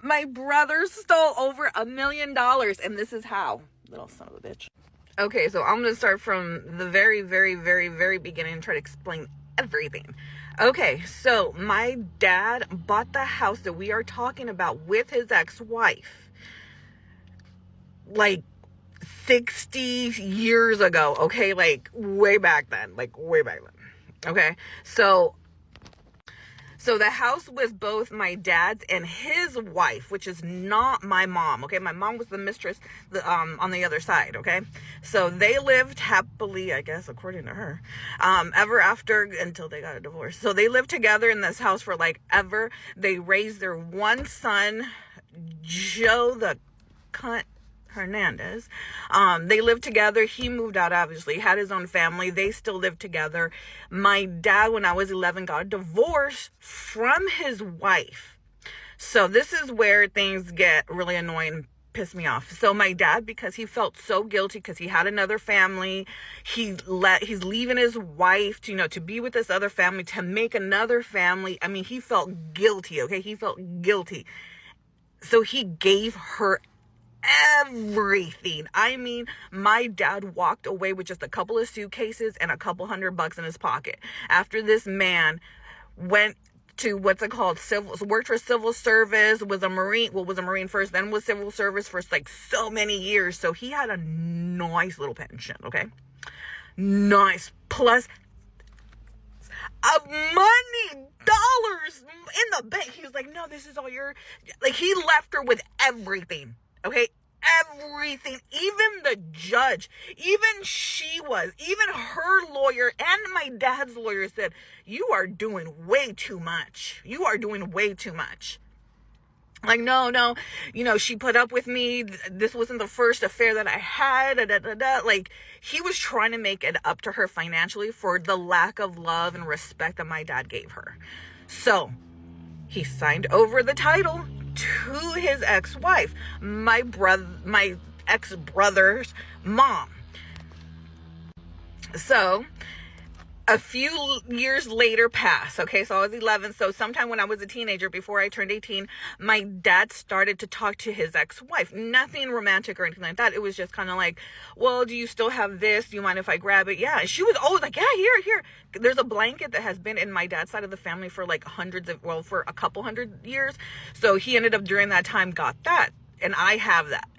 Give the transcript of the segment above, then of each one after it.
My brother stole over $1 million, and this is how. Little son of a bitch. Okay, so I'm gonna start from the very, very, very, very beginning and try to explain everything. Okay, so my dad bought the house that we are talking about with his ex-wife like 60 years ago. Okay, like way back then. Okay, so the house was both my dad's and his wife, which is not my mom. Okay, my mom was the mistress, on the other side. Okay, so they lived happily, I guess, according to her, ever after, until they got a divorce. So they lived together in this house for like ever. They raised their one son, Joe the cunt Hernandez. They lived together. He moved out, obviously, had his own family. They still lived together. My dad, when I was 11, got a divorce from his wife. So this is where things get really annoying, piss me off. So my dad, because he felt so guilty because he had another family, he's leaving his wife to, to be with this other family, to make another family. I mean, he felt guilty. Okay, he felt guilty. So he gave her everything. I mean, my dad walked away with just a couple of suitcases and a couple $100 in his pocket after this man went to worked for civil service, was a Marine first, then was civil service for like so many years. So he had a nice little pension. Okay, nice, plus of money, dollars in the bank. He was like, no, this is all your, like, he left her with everything. Okay, everything, even the judge, even her lawyer and my dad's lawyer said, you are doing way too much. You are doing way too much. Like, no, she put up with me. This wasn't the first affair that I had. Like, he was trying to make it up to her financially for the lack of love and respect that my dad gave her. So he signed over the title to his ex-wife, my ex-brother's mom. So a few years later passed. Okay, so I was 11. So sometime when I was a teenager, before I turned 18, my dad started to talk to his ex-wife. Nothing romantic or anything like that. It was just kind of like, well, do you still have this? Do you mind if I grab it? Yeah. And she was always like, yeah, here. There's a blanket that has been in my dad's side of the family for like for a couple hundred years. So he ended up during that time got that. And I have that.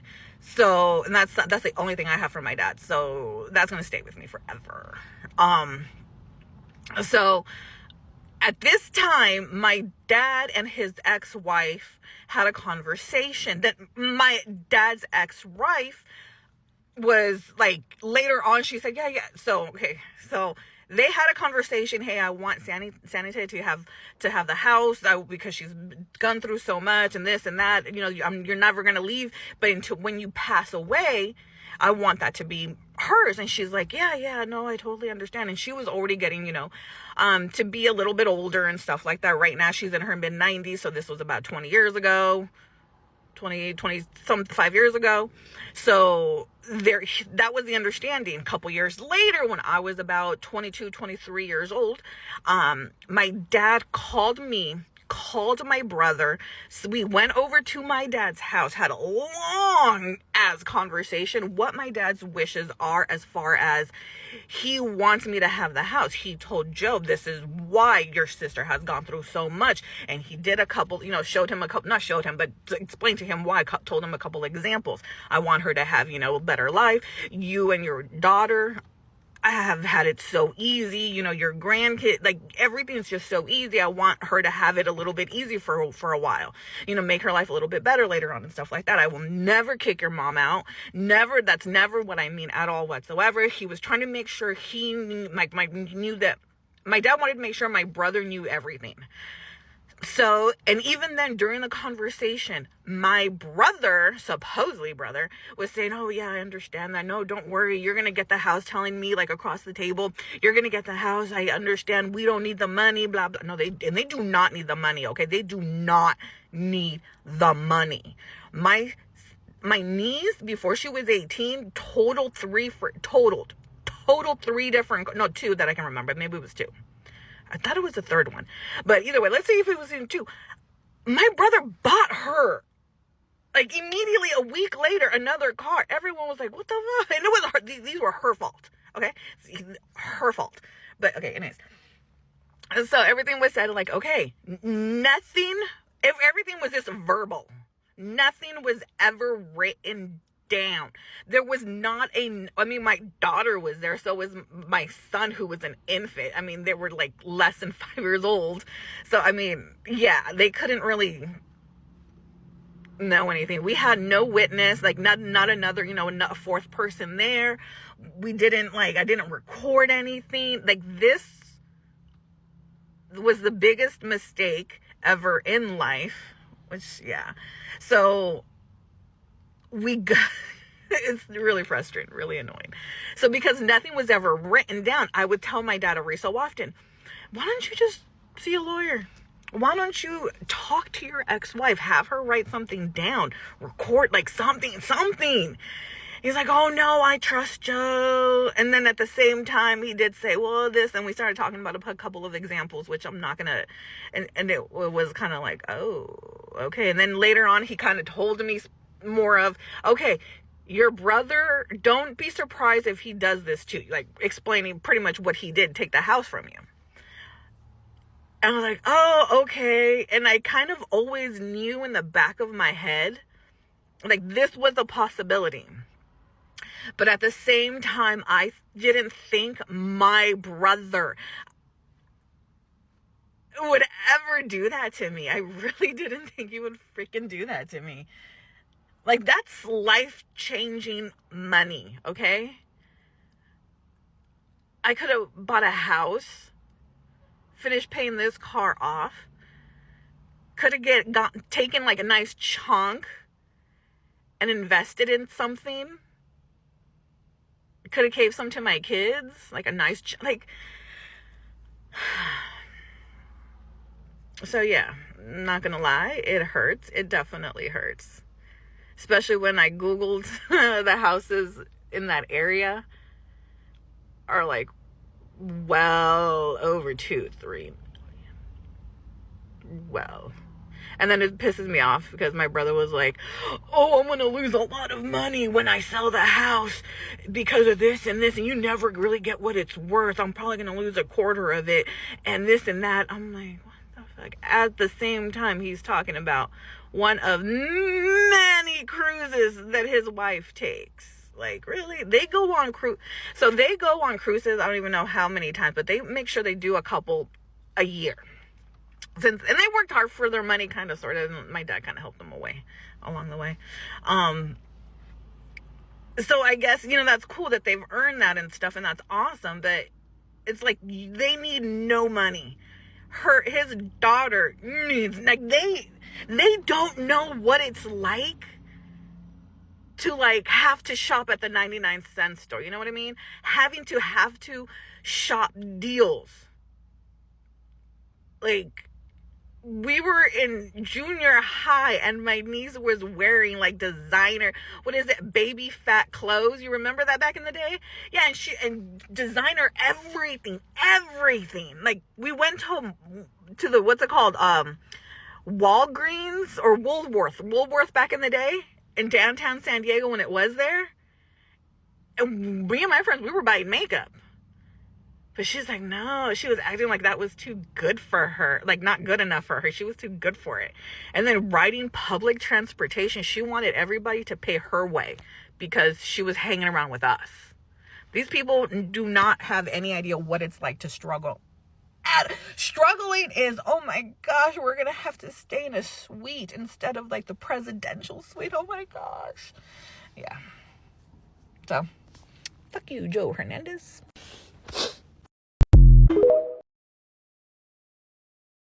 So, and that's the only thing I have from my dad. So that's going to stay with me forever. So at this time, my dad and his ex-wife had a conversation that my dad's ex-wife was like, later on, she said, yeah. So, okay. So they had a conversation. Hey, I want Sanity to have the house because she's gone through so much and this and that. You're never going to leave. But until when you pass away, I want that to be hers. And she's like, yeah, no, I totally understand. And she was already getting, to be a little bit older and stuff like that. Right now, she's in her mid-90s. So this was about 20 years ago. 5 years ago. So that was the understanding. A couple years later, when I was about 22, 23 years old, my dad called my brother. So we went over to my dad's house, had a long ass conversation, what my dad's wishes are as far as he wants me to have the house. He told Joe, this is why your sister has gone through so much. And he did a couple, but explained to him why, told him a couple examples. I want her to have, a better life. You and your daughter, I have had it so easy, your grandkid, like everything's just so easy. I want her to have it a little bit easy for a while, make her life a little bit better later on and stuff like that. I will never kick your mom out. Never. That's never what I mean at all whatsoever. He was trying to make sure he knew, knew that my dad wanted to make sure my brother knew everything. So, and even then during the conversation, my brother, supposedly brother, was saying, oh yeah, I understand that. No, don't worry. You're going to get the house, telling me like across the table, you're going to get the house. I understand. We don't need the money, blah, blah. No, they do not need the money. Okay. They do not need the money. My niece, before she was 18, totaled two that I can remember. Maybe it was two. I thought it was the third one. But either way, let's see if it was in two. My brother bought her Like, immediately a week later, another car. Everyone was like, what the fuck? And it was her, these were her fault. Okay? Her fault. But, okay, anyways. So everything was said, like, okay, nothing, if everything was just verbal. Nothing was ever written down. There was not my daughter was there, so was my son, who was an infant. I mean, they were like less than 5 years old. So, I mean, yeah, they couldn't really know anything. We had no witness, like not another, not a fourth person there. We didn't, I didn't record anything. Like, this was the biggest mistake ever in life, which, yeah. So we got, it's really frustrating, really annoying. So because nothing was ever written down, I would tell my dad every so often, why don't you just see a lawyer? Why don't you talk to your ex-wife? Have her write something down, record something. He's like, oh no, I trust Joe. And then at the same time, he did say, well, this, and we started talking about a couple of examples, which I'm not gonna, and it was kind of like, oh, okay. And then later on, he kind of told me more of, okay, your brother, don't be surprised if he does this too. Like, explaining pretty much what he did, take the house from you. And I was like, oh, okay. And I kind of always knew in the back of my head, like, this was a possibility. But at the same time, I didn't think my brother would ever do that to me. I really didn't think he would freaking do that to me. Like, that's life-changing money, okay? I could have bought a house, finished paying this car off, could have taken a nice chunk and invested in something. Could have gave some to my kids, like a nice, so yeah, not gonna lie, it hurts. It definitely hurts. Especially when I Googled the houses in that area are well over 2-3 million. Well. And then it pisses me off because my brother was like, oh, I'm going to lose a lot of money when I sell the house because of this and this. And you never really get what it's worth. I'm probably going to lose a quarter of it and this and that. I'm like, what the fuck? At the same time, he's talking about one of many cruises that his wife takes. Like, really? They go on cruise. So they go on cruises. I don't even know how many times, but they make sure they do a couple a year. And they worked hard for their money, kind of, sort of. And my dad kind of helped them along the way. So I guess, that's cool that they've earned that and stuff, and that's awesome. But it's like, they need no money. His daughter needs, they don't know what it's like to have to shop at the 99-cent store. You know what I mean? Have to shop deals. We were in junior high and my niece was wearing designer, baby fat clothes. You remember that back in the day? Yeah, and designer everything. We went to the, what's it called? Walgreens or Woolworth back in the day in downtown San Diego when it was there. And me and my friends, we were buying makeup. But she's like, no, she was acting like that was too good for her. Not good enough for her. She was too good for it. And then riding public transportation, she wanted everybody to pay her way because she was hanging around with us. These people do not have any idea what it's like to struggle. Struggling is, oh my gosh, we're going to have to stay in a suite instead of the presidential suite. Oh my gosh. Yeah. So, fuck you, Joe Hernandez.